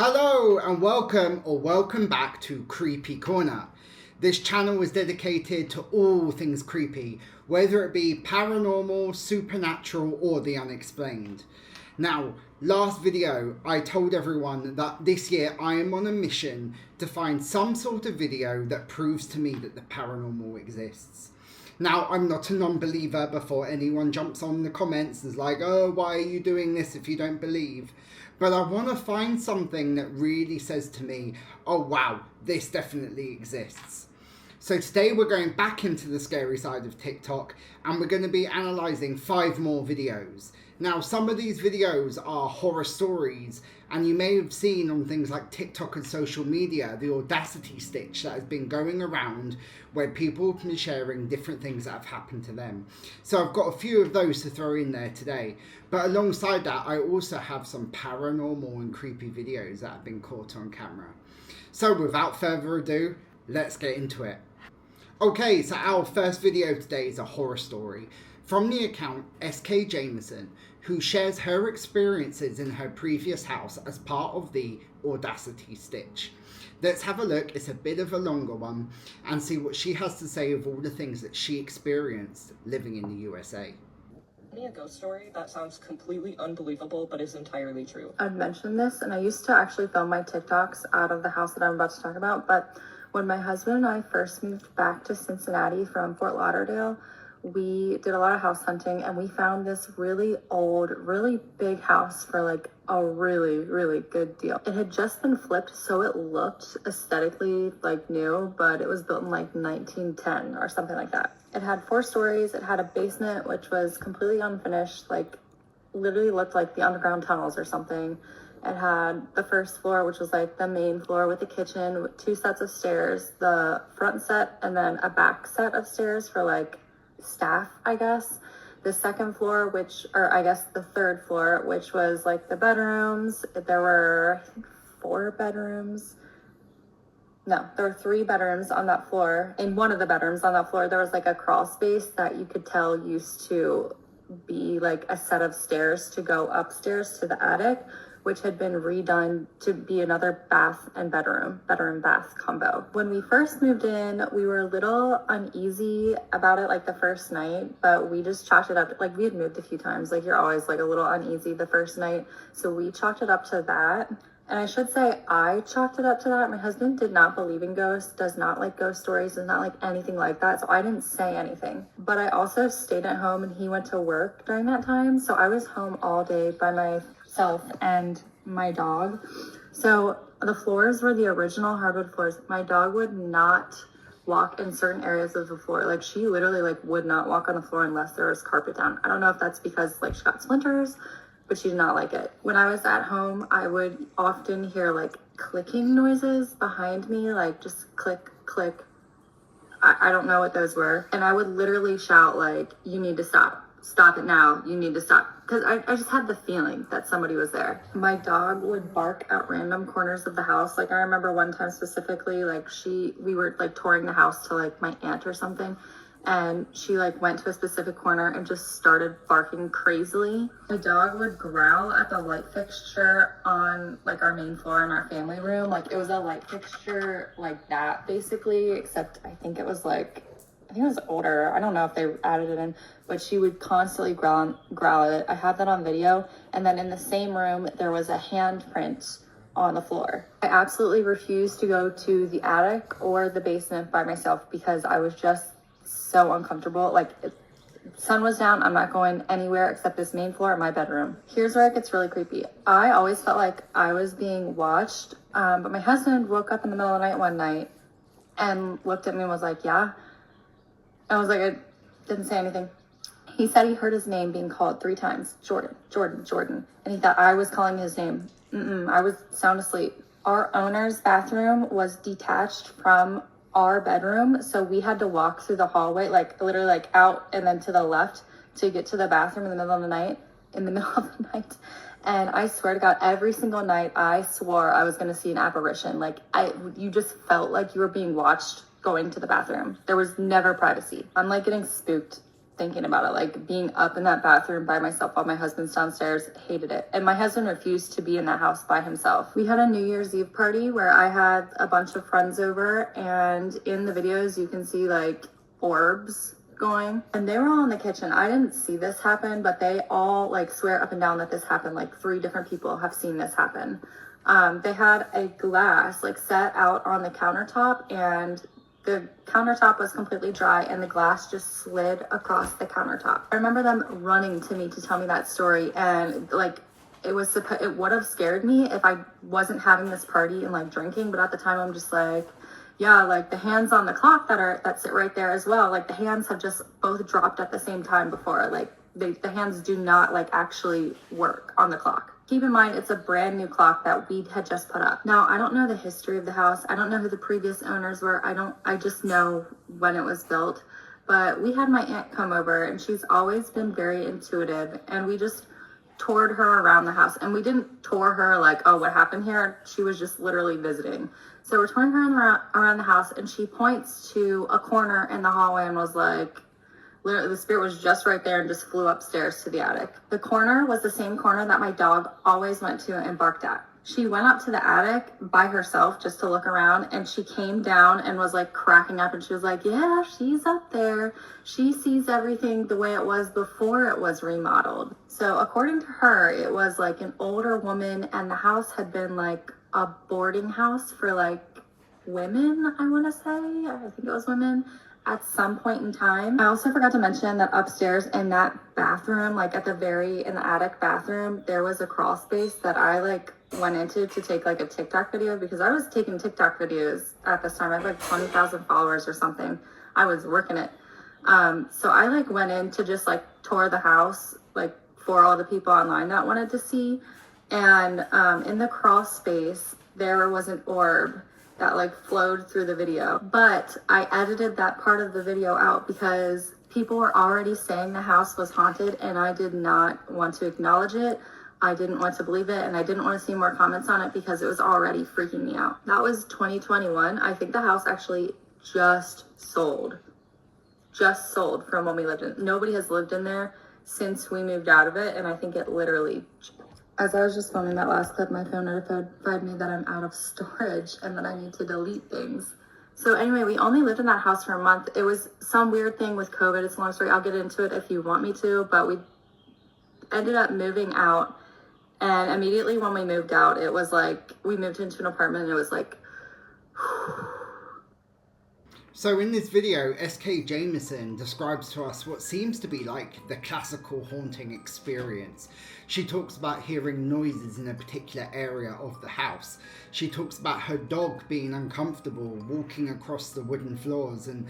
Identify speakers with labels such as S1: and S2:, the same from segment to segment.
S1: Hello and welcome back to Kreepykornerr. This channel is dedicated to all things creepy, whether it be paranormal, supernatural or the unexplained. Now, last video I told everyone that this year I am on a mission to find some sort of video that proves to me that the paranormal exists. Now, I'm not a non-believer before anyone jumps on the comments and is like, oh, why are you doing this if you don't believe? But I want to find something that really says to me, oh wow, this definitely exists. So today we're going back into the scary side of TikTok and we're going to be analysing 5 more videos. Now, some of these videos are horror stories, and you may have seen on things like TikTok and social media the audacity stitch that has been going around where people have been sharing different things that have happened to them. So I've got a few of those to throw in there today. But alongside that, I also have some paranormal and creepy videos that have been caught on camera. So without further ado, let's get into it. Okay, so our first video today is a horror story from the account SKJameson, who shares her experiences in her previous house as part of the audacity stitch. Let's have a look. It's a bit of a longer one and see what she has to say of all the things that she experienced living in the USA.
S2: A ghost story that sounds completely unbelievable but is entirely true.
S3: I'd mentioned this, and I used to actually film my TikToks out of the house that I'm about to talk about, but when my husband and I first moved back to Cincinnati from Fort Lauderdale, we did a lot of house hunting, and we found this really old, really big house for like a really, really good deal. It had just been flipped, so it looked aesthetically like new, but it was built in like 1910 or something like that. It had 4 stories. It had a basement, which was completely unfinished, like literally looked like the underground tunnels or something. It had the first floor, which was like the main floor with the kitchen, with 2 sets of stairs, the front set and then a back set of stairs for like staff, I guess. The second floor, the third floor, which was like the bedrooms. There were, I think, 4 bedrooms. No, there were 3 bedrooms on that floor. In one of the bedrooms on that floor, there was like a crawl space that you could tell used to be like a set of stairs to go upstairs to the attic, which had been redone to be another bath and bedroom bath combo. When we first moved in, we were a little uneasy about it like the first night, but we just chalked it up. Like, we had moved a few times, like you're always like a little uneasy the first night. So we chalked it up to that. And I should say I chalked it up to that. My husband did not believe in ghosts, does not like ghost stories, does not like anything like that. So I didn't say anything. But I also stayed at home and he went to work during that time. So I was home all day by myself and my dog. So the floors were the original hardwood floors. My dog would not walk in certain areas of the floor. Like, she literally like would not walk on the floor unless there was carpet down. I don't know if that's because like she got splinters, but she did not like it. When I was at home, I would often hear like clicking noises behind me, like just click, click. I don't know what those were. And I would literally shout like, you need to stop. Stop it now. You need to stop. Because I just had the feeling that somebody was there. My dog would bark at random corners of the house. Like, I remember one time specifically, like we were like touring the house to like my aunt or something. And she like went to a specific corner and just started barking crazily. My dog would growl at the light fixture on like our main floor in our family room. Like, it was a light fixture like that basically, except I think it was older. I don't know if they added it in, but she would constantly growl at it. I have that on video. And then in the same room, there was a handprint on the floor. I absolutely refused to go to the attic or the basement by myself because I was just so uncomfortable. Like, sun was down, I'm not going anywhere except this main floor in my bedroom. Here's where it gets really creepy. I always felt like I was being watched, but my husband woke up in the middle of the night one night and looked at me and was like, yeah. I was like, I didn't say anything. He said he heard his name being called 3 times. Jordan, Jordan, Jordan. And he thought I was calling his name. I was sound asleep. Our owner's bathroom was detached from our bedroom. So we had to walk through the hallway, like literally like out and then to the left to get to the bathroom in the middle of the night. And I swear to God, every single night I swore I was going to see an apparition. Like, you just felt like you were being watched going to the bathroom. There was never privacy. Unlike getting spooked, thinking about it. Like being up in that bathroom by myself while my husband's downstairs, hated it. And my husband refused to be in that house by himself. We had a New Year's Eve party where I had a bunch of friends over, and in the videos you can see like orbs going, and they were all in the kitchen. I didn't see this happen, but they all like swear up and down that this happened. Like 3 different people have seen this happen. They had a glass like set out on the countertop, and the countertop was completely dry and the glass just slid across the countertop. I remember them running to me to tell me that story, and like it would have scared me if I wasn't having this party and like drinking, but at the time I'm just like, yeah, like the hands on the clock that sit right there as well, like the hands have just both dropped at the same time before. Like the hands do not like actually work on the clock. Keep in mind, it's a brand new clock that we had just put up. Now, I don't know the history of the house. I don't know who the previous owners were. I just know when it was built. But we had my aunt come over, and she's always been very intuitive, and we just toured her around the house. And we didn't tour her like, oh, what happened here? She was just literally visiting. So we're touring her around the house, and she points to a corner in the hallway and was like, literally, the spirit was just right there and just flew upstairs to the attic. The corner was the same corner that my dog always went to and barked at. She went up to the attic by herself just to look around, and she came down and was like cracking up, and she was like, yeah, she's up there. She sees everything the way it was before it was remodeled. So according to her, it was like an older woman, and the house had been like a boarding house for like women, I want to say. I think it was women at some point in time. I also forgot to mention that upstairs in that bathroom, like in the attic bathroom, there was a crawl space that I like went into to take like a TikTok video, because I was taking TikTok videos at this time. I had like 20,000 followers or something. I was working it. So I like went in to just like tour the house, like for all the people online that wanted to see. And in the crawl space, there was an orb that like flowed through the video, but I edited that part of the video out because people were already saying the house was haunted, and I did not want to acknowledge it. I didn't want to believe it, and I didn't want to see more comments on it because it was already freaking me out. That was 2021. I think the house actually just sold from when we lived in. Nobody has lived in there since we moved out of it, and I think it literally, as I was just filming that last clip, my phone notified me that I'm out of storage and that I need to delete things. So anyway, we only lived in that house for a month. It was some weird thing with COVID. It's a long story. I'll get into it if you want me to, but we ended up moving out. And immediately when we moved out, it was like, we moved into an apartment, and it was like,
S1: So in this video, SKJameson describes to us what seems to be like the classical haunting experience. She talks about hearing noises in a particular area of the house. She talks about her dog being uncomfortable walking across the wooden floors and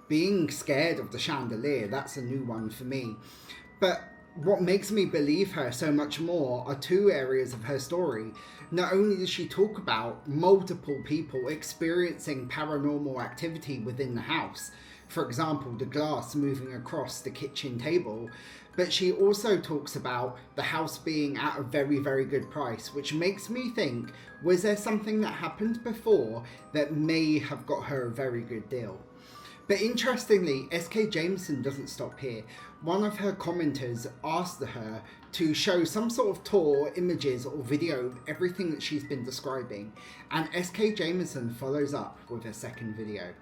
S1: being scared of the chandelier. That's a new one for me. But what makes me believe her so much more are 2 areas of her story. Not only does she talk about multiple people experiencing paranormal activity within the house, for example, the glass moving across the kitchen table, but she also talks about the house being at a very, very good price, which makes me think, was there something that happened before that may have got her a very good deal? But interestingly, SKJameson doesn't stop here. One of her commenters asked her to show some sort of tour, images or video of everything that she's been describing, and SKJameson follows up with a second video.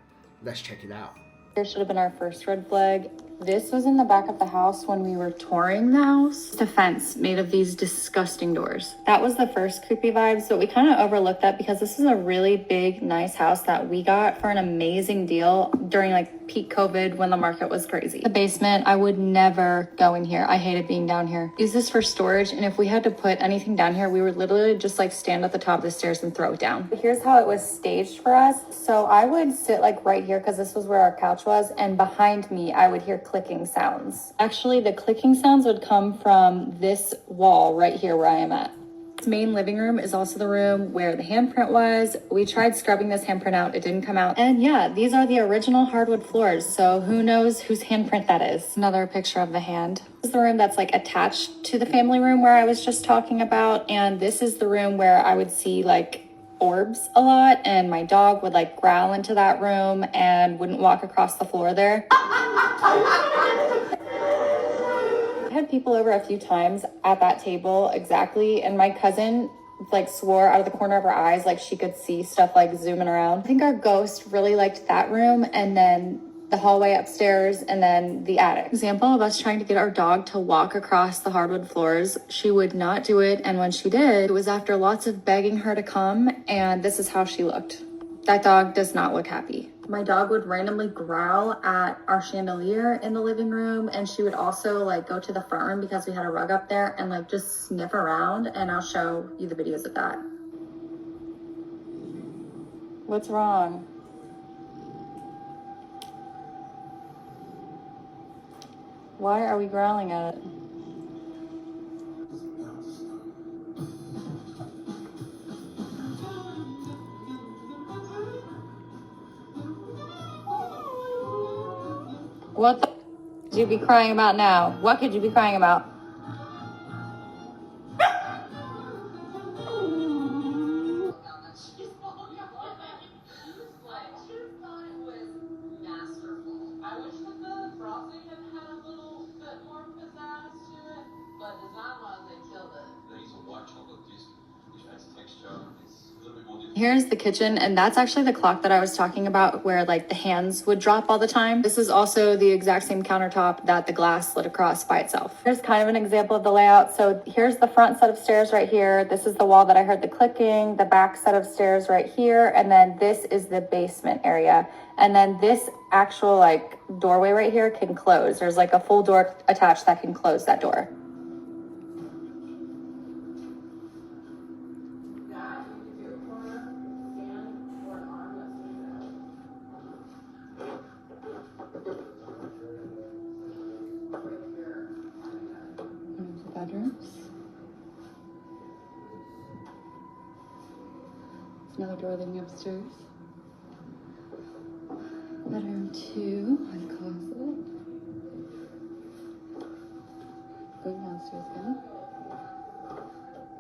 S1: Let's check it out.
S3: there should have been our first red flag. This was in the back of the house when we were touring the house. It's a fence made of these disgusting doors. That was the first creepy vibes, but we kind of overlooked that because this is a really big, nice house that we got for an amazing deal during like peak COVID when the market was crazy. The basement, I would never go in here. I hated being down here. Use this for storage, and if we had to put anything down here, we would literally just like stand at the top of the stairs and throw it down. Here's how it was staged for us. So I would sit like right here because this was where our couch was, and behind me I would hear clicking sounds. Actually, the clicking sounds would come from this wall right here where I am at. This main living room is also the room where the handprint was. We tried scrubbing this handprint out. It didn't come out. And yeah, these are the original hardwood floors. So who knows whose handprint that is. Another picture of the hand. This is the room that's like attached to the family room where I was just talking about. And this is the room where I would see like orbs a lot, and my dog would like growl into that room and wouldn't walk across the floor there. had people over a few times at that table exactly, and my cousin like swore out of the corner of her eyes like she could see stuff like zooming around. I think our ghost really liked that room, and then the hallway upstairs, and then the attic. Example of us trying to get our dog to walk across the hardwood floors. She would not do it, and when she did, it was after lots of begging her to come, and this is how she looked. That dog does not look happy. My dog would randomly growl at our chandelier in the living room, and she would also like go to the front room because we had a rug up there and like just sniff around, and I'll show you the videos of that. What's wrong? Why are we growling at it? What the could you be crying about now? What could you be crying about? Here's the kitchen, and that's actually the clock that I was talking about where like the hands would drop all the time. This is also the exact same countertop that the glass slid across by itself. Here's kind of an example of the layout. So here's the front set of stairs right here. This is the wall that I heard the clicking, the back set of stairs right here, and then this is the basement area. And then this actual like doorway right here can close. There's like a full door attached that can close that door. Bedrooms. Another door leading upstairs. Bedroom 2, and closet. Going downstairs again.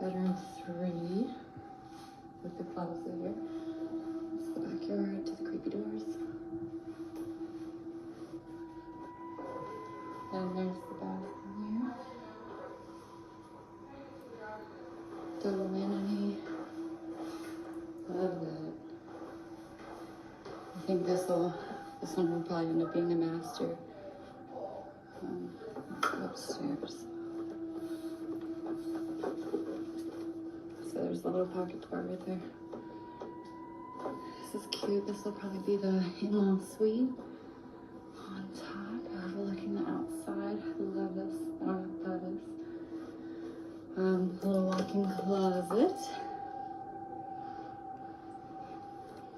S3: Bedroom 3 with the closet here. This is the backyard to the creepy doors. And there's the bathroom here. Double vanity. Love that. I think this one will probably end up being a master. Let's go upstairs. So there's the little pocket door right there. This is cute. This will probably be the in-law suite. On top, overlooking the outside. Love this. I don't know what that is. Little walk-in closet.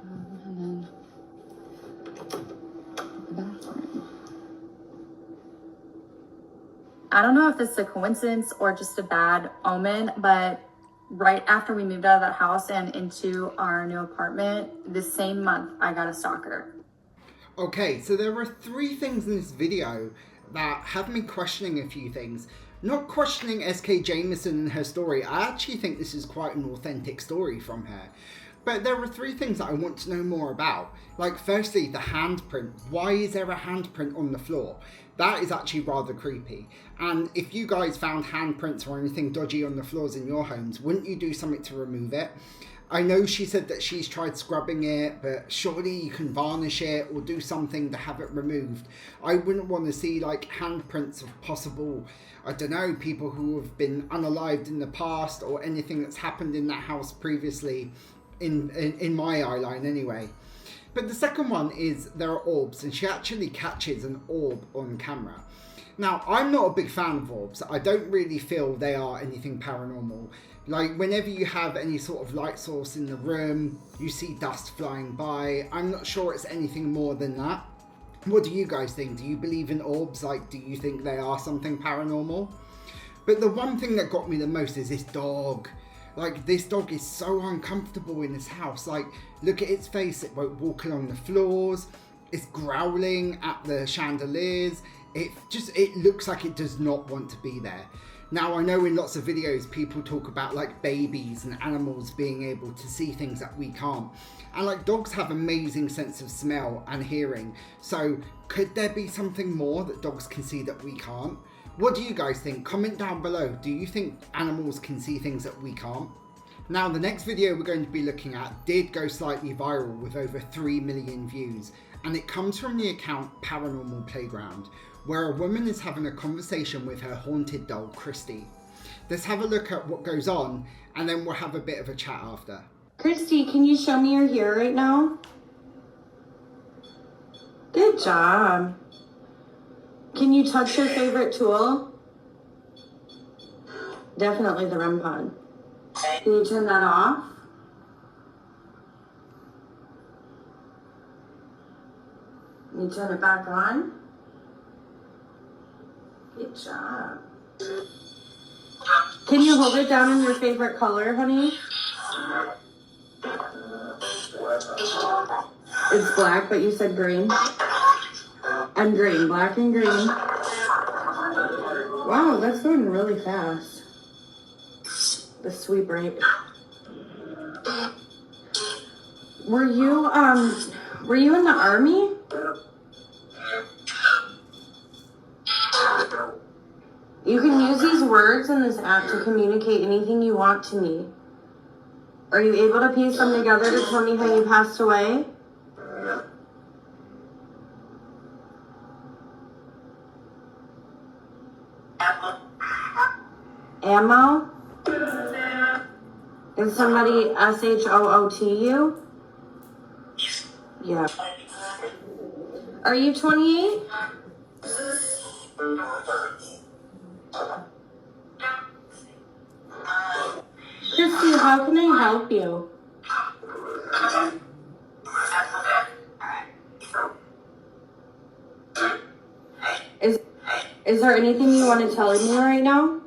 S3: And then the bathroom. I don't know if this is a coincidence or just a bad omen, but right after we moved out of that house and into our new apartment, the same month I got a stalker.
S1: Okay, so there are 3 things in this video that have me questioning a few things. Not questioning SKJameson and her story. I actually think this is quite an authentic story from her. But there are 3 things that I want to know more about. Like, firstly, the handprint. Why is there a handprint on the floor? That is actually rather creepy. And if you guys found handprints or anything dodgy on the floors in your homes, wouldn't you do something to remove it? I know she said that she's tried scrubbing it, but surely you can varnish it or do something to have it removed. I wouldn't want to see like handprints of possible, I don't know, people who have been unalived in the past or anything that's happened in that house previously, in my eye line anyway. But the second one is there are orbs, and she actually catches an orb on camera. Now, I'm not a big fan of orbs. I don't really feel they are anything paranormal. Like, whenever you have any sort of light source in the room, you see dust flying by. I'm not sure it's anything more than that. What do you guys think? Do you believe in orbs? Like, do you think they are something paranormal? But the one thing that got me the most is this dog. Like, this dog is so uncomfortable in this house. Like, look at its face. It won't walk along the floors. It's growling at the chandeliers. It looks like it does not want to be there. Now, I know in lots of videos people talk about like babies and animals being able to see things that we can't. And like dogs have amazing sense of smell and hearing. So could there be something more that dogs can see that we can't? What do you guys think? Comment down below. Do you think animals can see things that we can't? Now, the next video we're going to be looking at did go slightly viral with over 3 million views, and it comes from the account Paranormal Playground, where a woman is having a conversation with her haunted doll, Christy. Let's have a look at what goes on, and then we'll have a bit of a chat after.
S4: Christy, can you show me you're here right now? Good job. Can you touch your favorite tool? Definitely the REM pod. Can you turn that off? Can you turn it back on? Good job. Can you hold it down in your favorite color, honey? It's black, but you said green. And green, black and green. Wow, that's going really fast. The sweep rate. Were you in the army? You can use these words in this app to communicate anything you want to me. Are you able to piece them together to tell me how you passed away? Ammo? Is somebody SHOOT you? Yeah. Are you 28? Christy, how can I help you? Is there anything you want to tell me right now?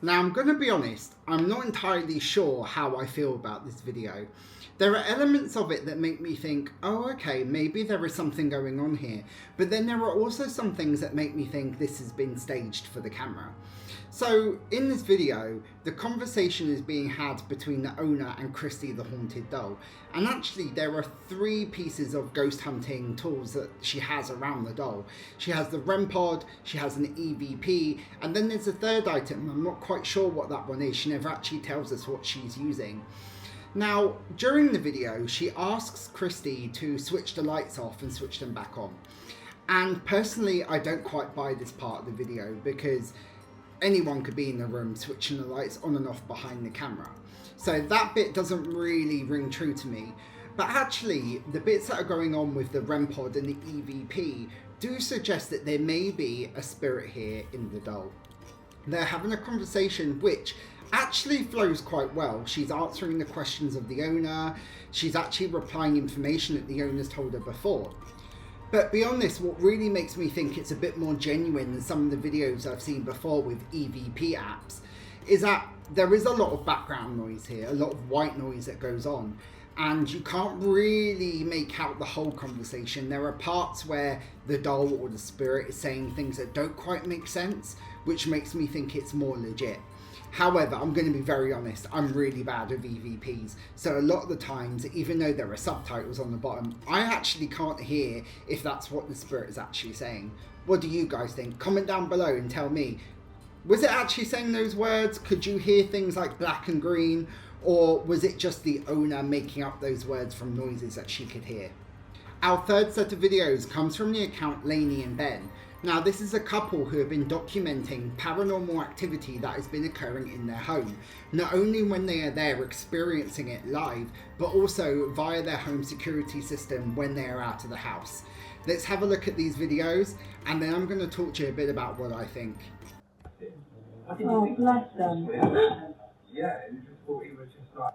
S1: Now, I'm going to be honest, I'm not entirely sure how I feel about this video. There are elements of it that make me think, oh okay, maybe there is something going on here. But then there are also some things that make me think this has been staged for the camera. So in this video, the conversation is being had between the owner and Christy the haunted doll. And actually there are 3 pieces of ghost hunting tools that she has around the doll. She has the REM pod, she has an EVP, and then there's a third item. I'm not quite sure what that one is. She never actually tells us what she's using. Now, during the video, she asks Christy to switch the lights off and switch them back on. And personally, I don't quite buy this part of the video because anyone could be in the room switching the lights on and off behind the camera. So that bit doesn't really ring true to me. But actually, the bits that are going on with the REM pod and the EVP do suggest that there may be a spirit here in the doll. They're having a conversation which actually flows quite well. She's answering the questions of the owner. She's actually replying information that the owner's told her before. But beyond this, what really makes me think it's a bit more genuine than some of the videos I've seen before with EVP apps is that there is a lot of background noise here, a lot of white noise that goes on, and you can't really make out the whole conversation. There are parts where the doll or the spirit is saying things that don't quite make sense, which makes me think it's more legit. However, I'm going to be very honest, I'm really bad with EVPs, so a lot of the times, even though there are subtitles on the bottom, I actually can't hear if that's what the spirit is actually saying. What do you guys think? Comment down below and tell me, was it actually saying those words? Could you hear things like black and green? Or was it just the owner making up those words from noises that she could hear? Our third set of videos comes from the account Lainey and Ben. Now, this is a couple who have been documenting paranormal activity that has been occurring in their home, not only when they are there experiencing it live, but also via their home security system when they are out of the house. Let's have a look at these videos, and then I'm going to talk to you a bit about what I think.
S4: Oh, bless them.
S5: Yeah, you just thought he was just like...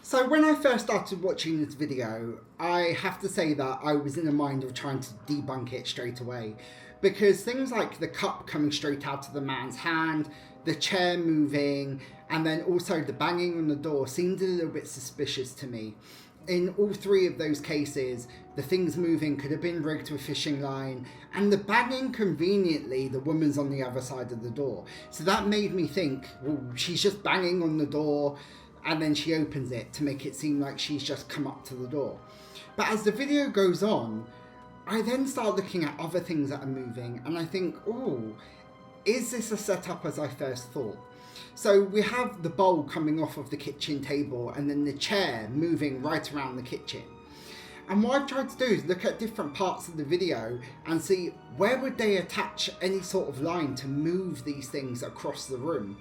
S1: So when I first started watching this video, I have to say that I was in the mind of trying to debunk it straight away, because things like the cup coming straight out of the man's hand, the chair moving, and then also the banging on the door seemed a little bit suspicious to me. In all three of those cases, the things moving could have been rigged to a fishing line, and the banging, conveniently, the woman's on the other side of the door. So that made me think, well, she's just banging on the door, and then she opens it to make it seem like she's just come up to the door. But as the video goes on, I then start looking at other things that are moving, and I think, oh, is this a setup as I first thought? So we have the bowl coming off of the kitchen table and then the chair moving right around the kitchen. And what I've tried to do is look at different parts of the video and see where would they attach any sort of line to move these things across the room.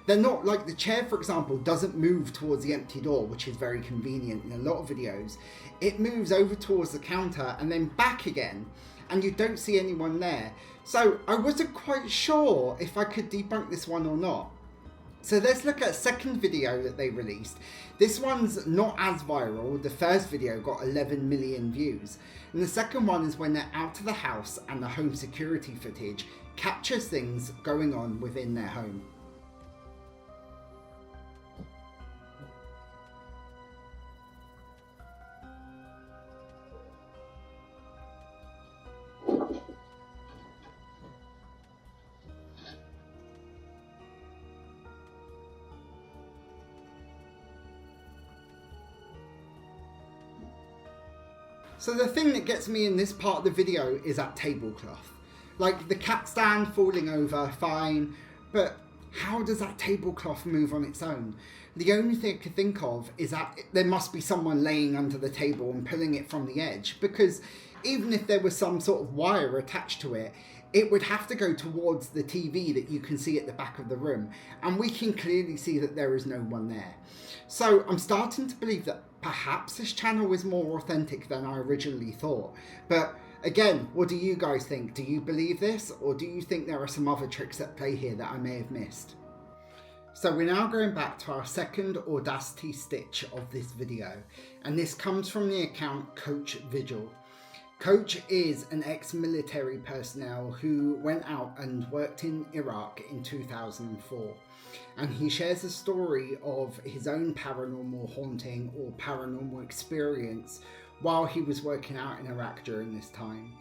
S1: They're not like the chair, for example, doesn't move towards the empty door, which is very convenient in a lot of videos. It moves over towards the counter and then back again, and you don't see anyone there. So I wasn't quite sure if I could debunk this one or not. So let's look at a second video that they released. This one's not as viral. The first video got 11 million views. And the second one is when they're out of the house and the home security footage captures things going on within their home. So the thing that gets me in this part of the video is that tablecloth. Like the cat stand falling over, fine, but how does that tablecloth move on its own? The only thing I could think of is that there must be someone laying under the table and pulling it from the edge, because even if there was some sort of wire attached to it, it would have to go towards the TV that you can see at the back of the room, and we can clearly see that there is no one there. So I'm starting to believe that perhaps this channel is more authentic than I originally thought. But again, what do you guys think? Do you believe this, or do you think there are some other tricks at play here that I may have missed? So we're now going back to our second Audacity stitch of this video, and this comes from the account Coachvigil. Coach is an ex-military personnel who went out and worked in Iraq in 2004. And he shares a story of his own paranormal haunting or paranormal experience while he was working out in Iraq during this time.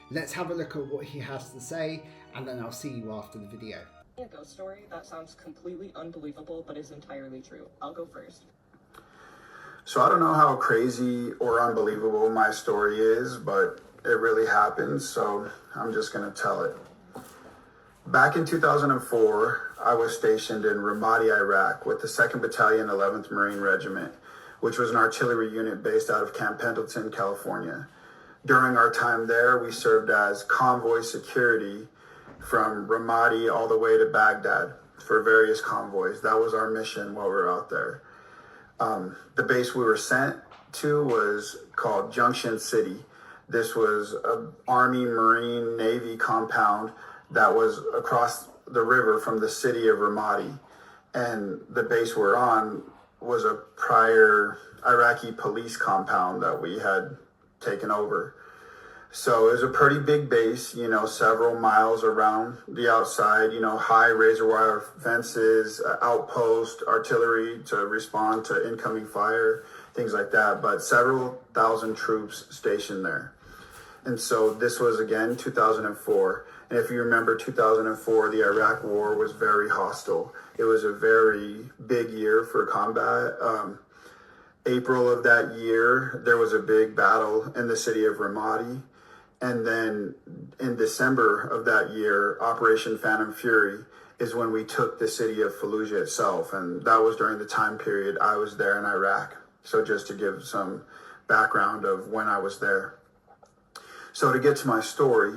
S1: Let's have a look at what he has to say, and then I'll see you after the video.
S2: A ghost story that sounds completely unbelievable but is entirely true. I'll go first.
S6: So I don't know how crazy or unbelievable my story is, but it really happened, so I'm just going to tell it. Back in 2004, I was stationed in Ramadi, Iraq with the 2nd Battalion, 11th Marine Regiment, which was an artillery unit based out of Camp Pendleton, California. During our time there, we served as convoy security from Ramadi all the way to Baghdad for various convoys. That was our mission while we were out there. The base we were sent to was called Junction City. This was an Army, Marine, Navy compound that was across the river from the city of Ramadi. And the base we're on was a prior Iraqi police compound that we had taken over. So it was a pretty big base, you know, several miles around the outside, you know, high razor wire fences, outpost, artillery to respond to incoming fire, things like that, but several thousand troops stationed there. And so this was, again, 2004. And if you remember 2004, the Iraq War was very hostile. It was a very big year for combat. April of that year, there was a big battle in the city of Ramadi. And then in December of that year, Operation Phantom Fury is when we took the city of Fallujah itself. And that was during the time period I was there in Iraq. So just to give some background of when I was there. So to get to my story,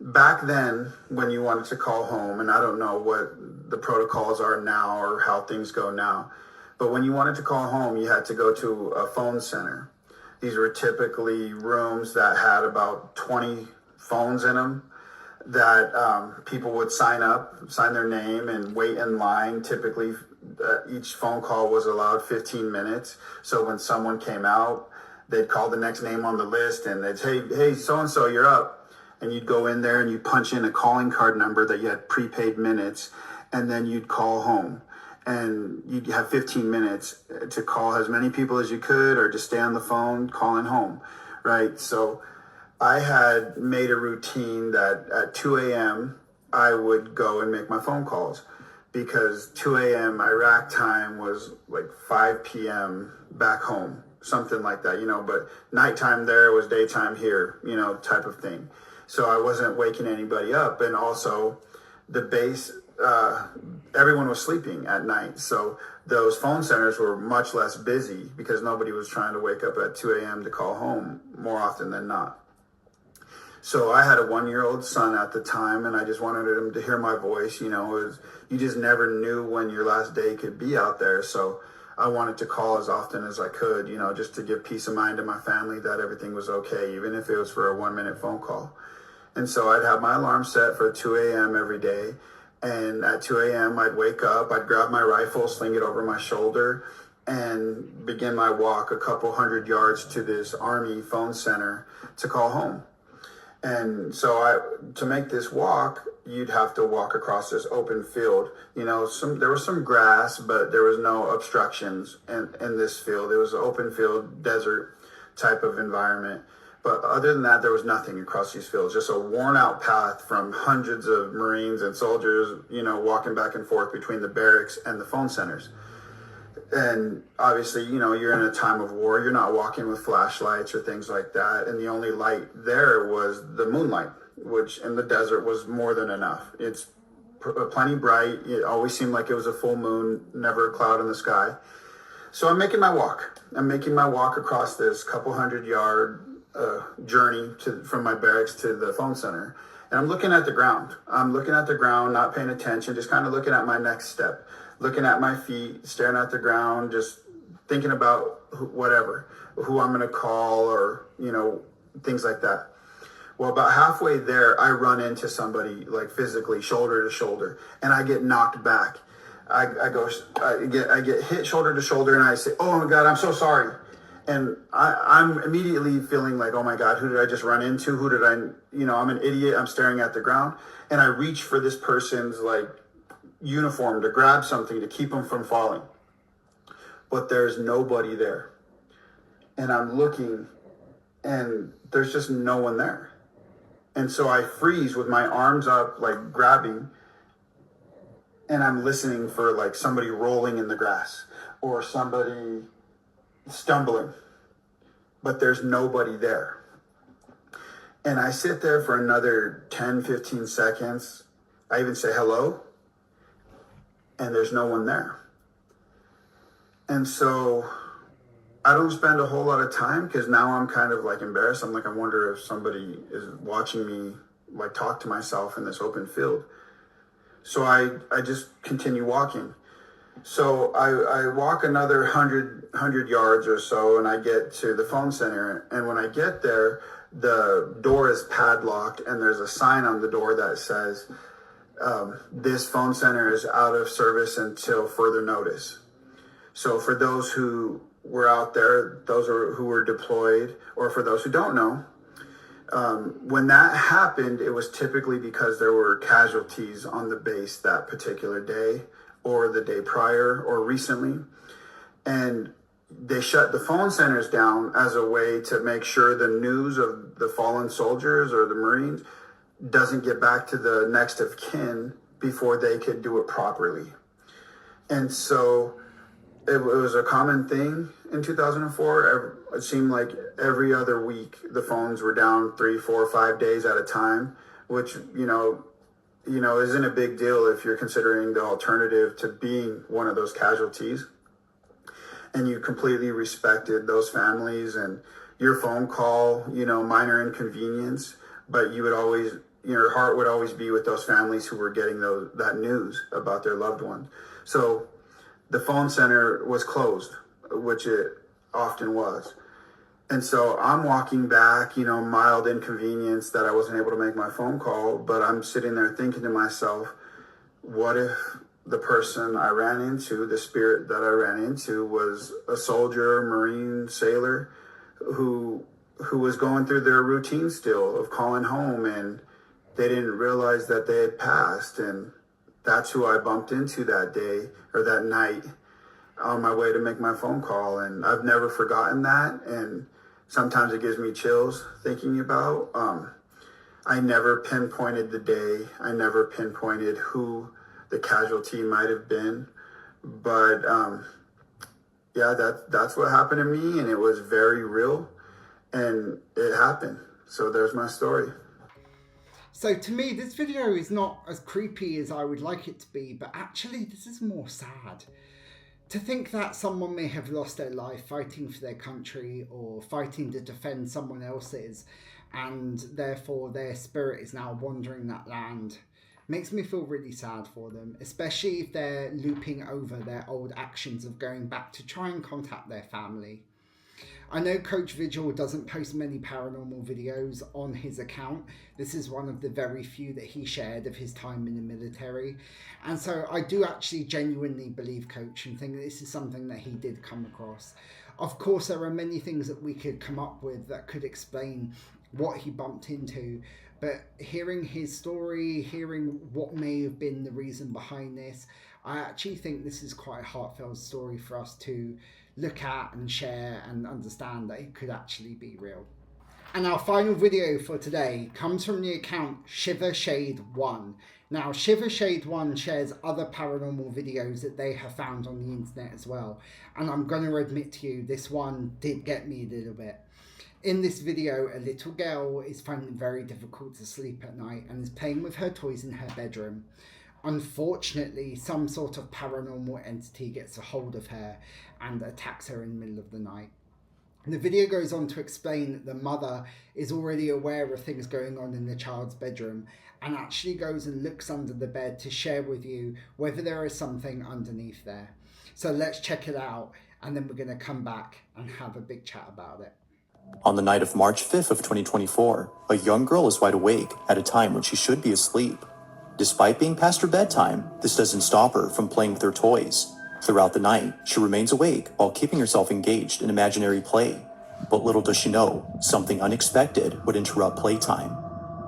S6: back then when you wanted to call home, and I don't know what the protocols are now or how things go now, but when you wanted to call home, you had to go to a phone center. These were typically rooms that had about 20 phones in them that people would sign their name and wait in line, typically each phone call was allowed 15 minutes. So when someone came out, they'd call the next name on the list and they'd say, hey, so-and-so, you're up. And you'd go in there and you punch in a calling card number that you had prepaid minutes, and then you'd call home. And you'd have 15 minutes to call as many people as you could, or just stay on the phone calling home, right? So I had made a routine that at 2 a.m. I would go and make my phone calls, because 2 a.m. Iraq time was like 5 p.m. back home, something like that, but nighttime there was daytime here, type of thing. So I wasn't waking anybody up. And also the base, everyone was sleeping at night. So those phone centers were much less busy because nobody was trying to wake up at 2 a.m. to call home more often than not. So I had a 1-year-old son at the time, and I just wanted him to hear my voice. You just never knew when your last day could be out there. So I wanted to call as often as I could, just to give peace of mind to my family that everything was okay, even if it was for a 1-minute phone call. And so I'd have my alarm set for 2 a.m. every day. And at 2 a.m. I'd wake up, I'd grab my rifle, sling it over my shoulder, and begin my walk a couple hundred yards to this Army phone center to call home. And so to make this walk, you'd have to walk across this open field. There was some grass, but there was no obstructions in this field. It was an open field, desert type of environment. But other than that, there was nothing across these fields, just a worn out path from hundreds of Marines and soldiers, walking back and forth between the barracks and the phone centers. And obviously, you're in a time of war. You're not walking with flashlights or things like that. And the only light there was the moonlight, which in the desert was more than enough. It's plenty bright. It always seemed like it was a full moon, never a cloud in the sky. So I'm making my walk. I'm making my walk across this couple 100-yard journey from my barracks to the phone center. And I'm looking at the ground. I'm looking at the ground, not paying attention, just kind of looking at my next step, looking at my feet, staring at the ground, just thinking about who I'm going to call, or, things like that. Well, about halfway there, I run into somebody, like physically, shoulder to shoulder, and I get knocked back. I get hit shoulder to shoulder, and I say, oh my God, I'm so sorry. And I'm immediately feeling like, oh my God, who did I just run into? I'm an idiot. I'm staring at the ground. And I reach for this person's uniform to grab something to keep them from falling. But there's nobody there. And I'm looking, and there's just no one there. And so I freeze with my arms up, grabbing, and I'm listening for somebody rolling in the grass or somebody stumbling, but there's nobody there. And I sit there for another 10, 15 seconds. I even say hello, and there's no one there. And so I don't spend a whole lot of time, because now I'm kind of embarrassed. I'm I wonder if somebody is watching me talk to myself in this open field. So I just continue walking. So I walk another 100 yards or so, and I get to the phone center. And when I get there, the door is padlocked, and there's a sign on the door that says, this phone center is out of service until further notice. So for those who were out there, who were deployed, or for those who don't know, when that happened, it was typically because there were casualties on the base that particular day, or the day prior, or recently. And they shut the phone centers down as a way to make sure the news of the fallen soldiers or the Marines doesn't get back to the next of kin before they could do it properly. And so it was a common thing in 2004. It seemed like every other week the phones were down 3, 4, 5 days at a time, which, isn't a big deal if you're considering the alternative to being one of those casualties. And you completely respected those families, and your phone call, minor inconvenience, but your heart would always be with those families who were getting that news about their loved ones. So the phone center was closed, which it often was. And so I'm walking back, mild inconvenience that I wasn't able to make my phone call, but I'm sitting there thinking to myself, what if the person I ran into, the spirit that I ran into, was a soldier, Marine, sailor who was going through their routine still of calling home, and they didn't realize that they had passed. And that's who I bumped into that day or that night on my way to make my phone call. And I've never forgotten that. And sometimes it gives me chills thinking about. I never pinpointed the day. I never pinpointed who the casualty might have been. But yeah, that's what happened to me, and it was very real, and it happened. So there's my story.
S1: So to me, this video is not as creepy as I would like it to be, but actually this is more sad. To think that someone may have lost their life fighting for their country or fighting to defend someone else's, and therefore their spirit is now wandering that land, makes me feel really sad for them, especially if they're looping over their old actions of going back to try and contact their family. I know Coachvigil doesn't post many paranormal videos on his account. This is one of the very few that he shared of his time in the military. And so I do actually genuinely believe Coach and think that this is something that he did come across. Of course, there are many things that we could come up with that could explain what he bumped into. But hearing his story, hearing what may have been the reason behind this, I actually think this is quite a heartfelt story for us to look at and share and understand that it could actually be real. And our final video for today comes from the account ShiverShade1. Now, ShiverShade1 shares other paranormal videos that they have found on the internet as well. And I'm going to admit to you, this one did get me a little bit. In this video, a little girl is finding it very difficult to sleep at night and is playing with her toys in her bedroom. Unfortunately, some sort of paranormal entity gets a hold of her and attacks her in the middle of the night. The video goes on to explain that the mother is already aware of things going on in the child's bedroom and actually goes and looks under the bed to share with you whether there is something underneath there. So let's check it out, and then we're going to come back and have a big chat about it.
S7: On the night of March 5th of 2024, a young girl is wide awake at a time when she should be asleep. Despite being past her bedtime, this doesn't stop her from playing with her toys. Throughout the night, she remains awake while keeping herself engaged in imaginary play. But little does she know, something unexpected would interrupt playtime.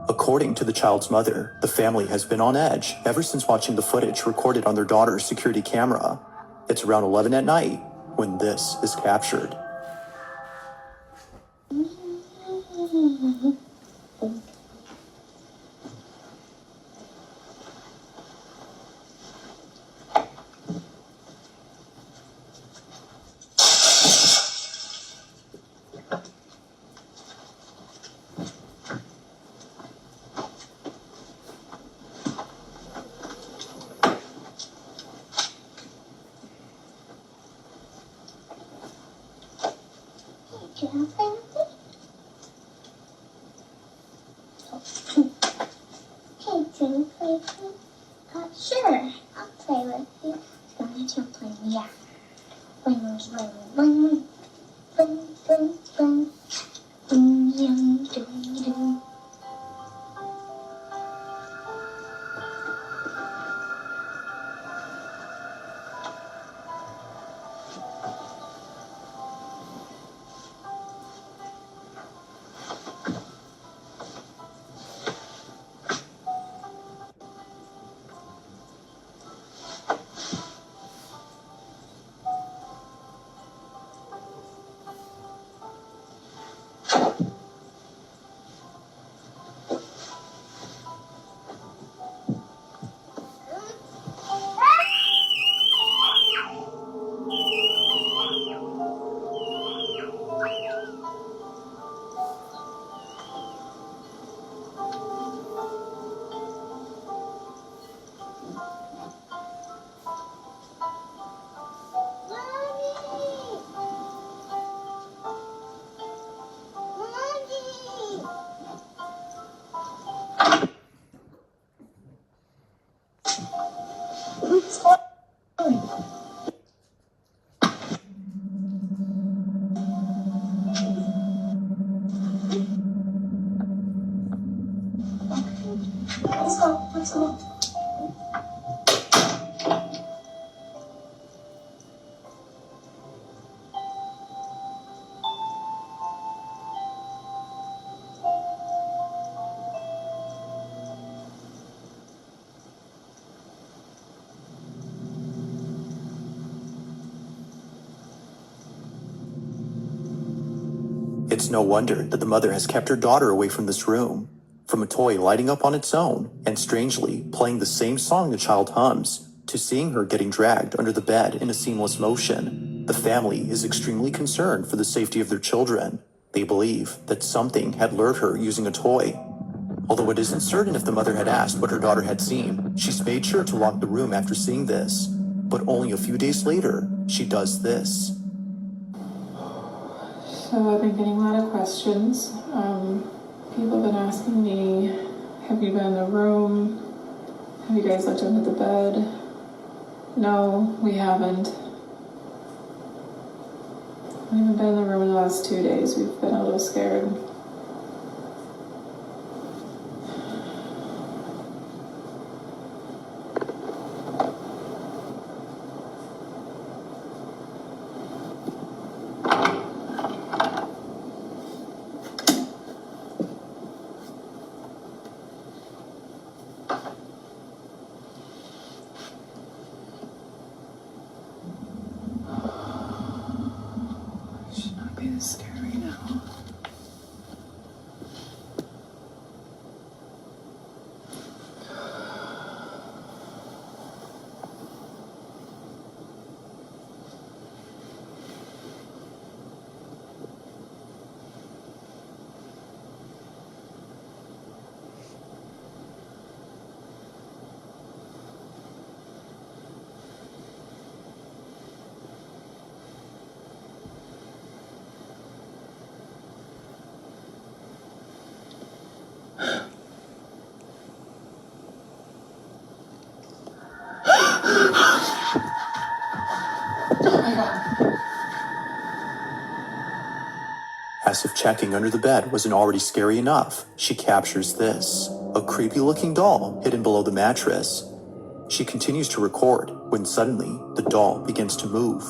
S7: According to the child's mother, the family has been on edge ever since watching the footage recorded on their daughter's security camera. It's around 11 at night when this is captured.
S8: Can I play with you? Hey, can you play with me? Sure, I'll play with you. Why don't you play me? Yeah. Bling, bling, bling, bling, bling, bling, bling, ding, ding, ding.
S7: It's no wonder that the mother has kept her daughter away from this room. From a toy lighting up on its own and strangely playing the same song the child hums, to seeing her getting dragged under the bed in a seamless motion, the family is extremely concerned for the safety of their children. They believe that something had lured her using a toy. Although it isn't certain if the mother had asked what her daughter had seen, she's made sure to lock the room after seeing this. But only a few days later, she does this.
S9: So I've been getting a lot of questions. People have been asking me, have you been in the room? Have you guys looked under the bed? No, we haven't. We haven't been in the room in the last 2 days. We've been a little scared. Scary now.
S7: As if checking under the bed wasn't already scary enough, she captures this, a creepy-looking doll hidden below the mattress. She continues to record when suddenly the doll begins to move.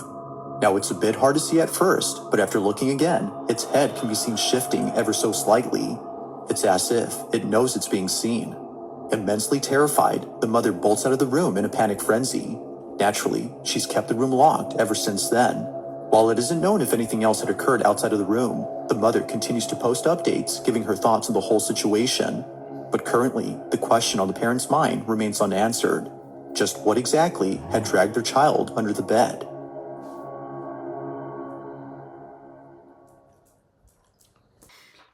S7: Now it's a bit hard to see at first, but after looking again, its head can be seen shifting ever so slightly. It's as if it knows it's being seen. Immensely terrified, the mother bolts out of the room in a panic frenzy. Naturally, she's kept the room locked ever since then. While it isn't known if anything else had occurred outside of the room, the mother continues to post updates giving her thoughts on the whole situation. But currently, the question on the parents' mind remains unanswered. Just what exactly had dragged their child under the bed?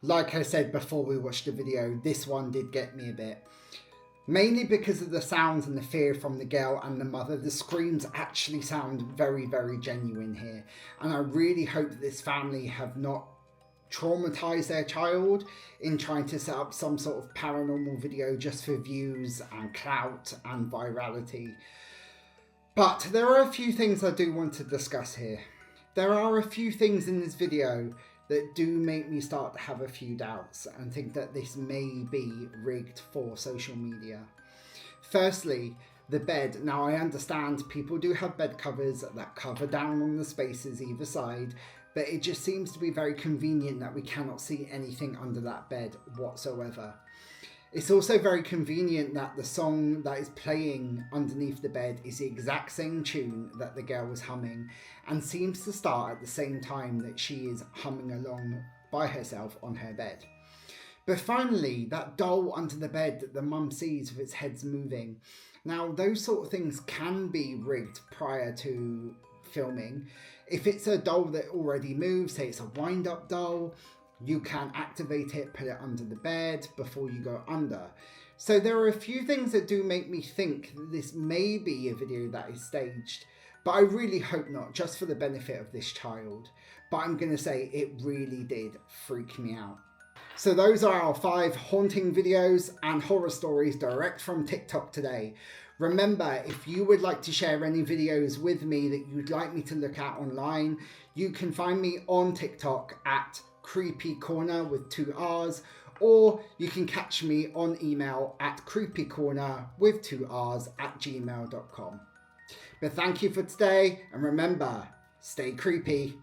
S1: Like I said before we watched the video, this one did get me a bit. Mainly because of the sounds and the fear from the girl and the mother. The screams actually sound very, very genuine here. And I really hope that this family have not traumatized their child in trying to set up some sort of paranormal video just for views and clout and virality. But there are a few things I do want to discuss here. There are a few things in this video that do make me start to have a few doubts and think that this may be rigged for social media. Firstly, the bed. Now I understand people do have bed covers that cover down on the spaces either side, but it just seems to be very convenient that we cannot see anything under that bed whatsoever. It's also very convenient that the song that is playing underneath the bed is the exact same tune that the girl was humming and seems to start at the same time that she is humming along by herself on her bed. But finally, that doll under the bed that the mum sees with its heads moving. Now, those sort of things can be rigged prior to filming. If it's a doll that already moves, say it's a wind-up doll, you can activate it, put it under the bed before you go under. So there are a few things that do make me think that this may be a video that is staged, but I really hope not, just for the benefit of this child. But I'm going to say it really did freak me out. So those are our 5 haunting videos and horror stories direct from TikTok today. Remember, if you would like to share any videos with me that you'd like me to look at online, you can find me on TikTok at Kreepykornerr with 2 R's, or you can catch me on email at Kreepykornerr with 2 R's at gmail.com. But thank you for today, and remember, stay creepy.